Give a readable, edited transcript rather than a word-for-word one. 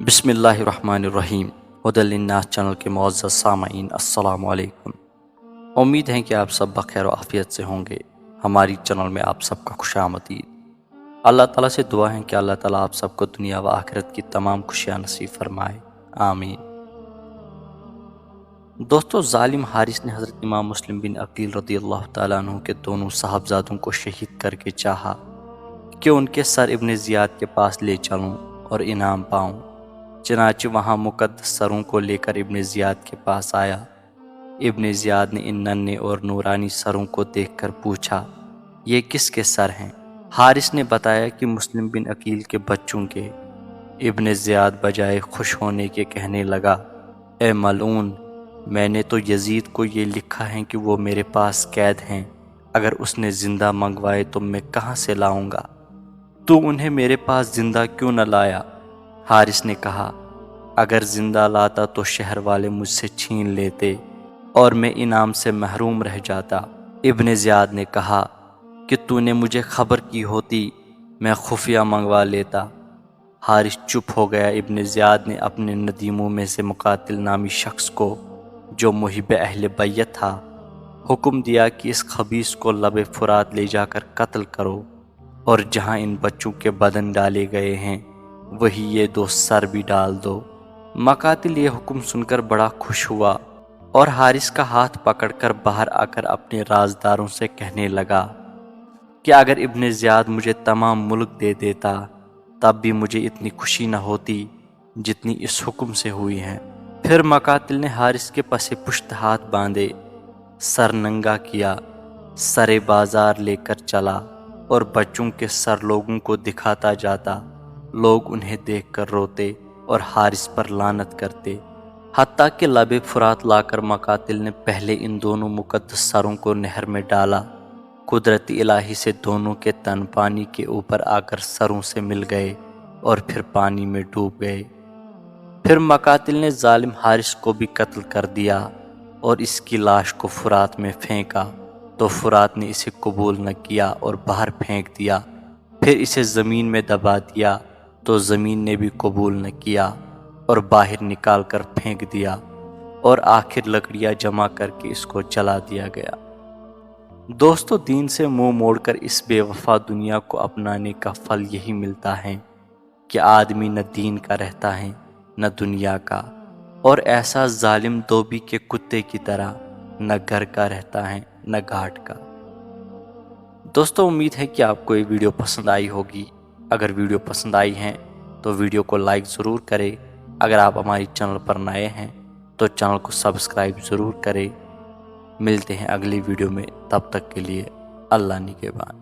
بسم اللہ الرحمن الرحیم ہدی للناس چینل کے معزز سامعین السلام علیکم۔ امید ہے کہ آپ سب بخیر و عافیت سے ہوں گے۔ ہماری چینل میں آپ سب کا خوش آمدید۔ اللہ تعالیٰ سے دعا ہے کہ اللہ تعالیٰ آپ سب کو دنیا و آخرت کی تمام خوشیاں نصیب فرمائے، آمین۔ دوستو، ظالم حارث نے حضرت امام مسلم بن عقیل رضی اللہ تعالیٰ عنہ کے دونوں صاحبزادوں کو شہید کر کے چاہا کہ ان کے سر ابن زیاد کے پاس لے چلوں اور انعام پاؤں۔ چنانچہ وہاں مقدس سروں کو لے کر ابن زیاد کے پاس آیا۔ ابن زیاد نے ان ننھے اور نورانی سروں کو دیکھ کر پوچھا، یہ کس کے سر ہیں؟ حارث نے بتایا کہ مسلم بن عقیل کے بچوں کے۔ ابن زیاد بجائے خوش ہونے کے کہنے لگا، اے ملعون، میں نے تو یزید کو یہ لکھا ہے کہ وہ میرے پاس قید ہیں، اگر اس نے زندہ منگوائے تو میں کہاں سے لاؤں گا؟ تو انہیں میرے پاس زندہ کیوں نہ لایا؟ حارث نے کہا، اگر زندہ لاتا تو شہر والے مجھ سے چھین لیتے اور میں انعام سے محروم رہ جاتا۔ ابن زیاد نے کہا کہ تو نے مجھے خبر کی ہوتی میں خفیہ منگوا لیتا۔ حارث چپ ہو گیا۔ ابن زیاد نے اپنے ندیموں میں سے مقاتل نامی شخص کو، جو محب اہل بیت تھا، حکم دیا کہ اس خبیث کو لب فرات لے جا کر قتل کرو، اور جہاں ان بچوں کے بدن ڈالے گئے ہیں وہی یہ دو سر بھی ڈال دو۔ مقاتل یہ حکم سن کر بڑا خوش ہوا اور حارث کا ہاتھ پکڑ کر باہر آ کر اپنے رازداروں سے کہنے لگا کہ اگر ابن زیاد مجھے تمام ملک دے دیتا تب بھی مجھے اتنی خوشی نہ ہوتی جتنی اس حکم سے ہوئی ہے۔ پھر مقاتل نے حارث کے پس پشت ہاتھ باندھے، سر ننگا کیا، سر بازار لے کر چلا اور بچوں کے سر لوگوں کو دکھاتا جاتا۔ لوگ انہیں دیکھ کر روتے اور حارث پر لعنت کرتے، حتیٰ کہ لب فرات لا کر مقاتل نے پہلے ان دونوں مقدس سروں کو نہر میں ڈالا۔ قدرت الہی سے دونوں کے تن پانی کے اوپر آ کر سروں سے مل گئے اور پھر پانی میں ڈوب گئے۔ پھر مقاتل نے ظالم حارث کو بھی قتل کر دیا اور اس کی لاش کو فرات میں پھینکا، تو فرات نے اسے قبول نہ کیا اور باہر پھینک دیا۔ پھر اسے زمین میں دبا دیا تو زمین نے بھی قبول نہ کیا اور باہر نکال کر پھینک دیا، اور آخر لکڑیاں جمع کر کے اس کو جلا دیا گیا۔ دوستو، دین سے منہ موڑ کر اس بے وفا دنیا کو اپنانے کا پھل یہی ملتا ہے کہ آدمی نہ دین کا رہتا ہے نہ دنیا کا، اور ایسا ظالم دھوبی کے کتے کی طرح نہ گھر کا رہتا ہے نہ گھاٹ کا۔ دوستو، امید ہے کہ آپ کو یہ ویڈیو پسند آئی ہوگی۔ اگر ویڈیو پسند آئی ہے تو ویڈیو کو لائک ضرور کریں۔ اگر آپ ہماری چینل پر نئے ہیں تو چینل کو سبسکرائب ضرور کریں۔ ملتے ہیں اگلی ویڈیو میں، تب تک کے لیے اللہ نگہبان۔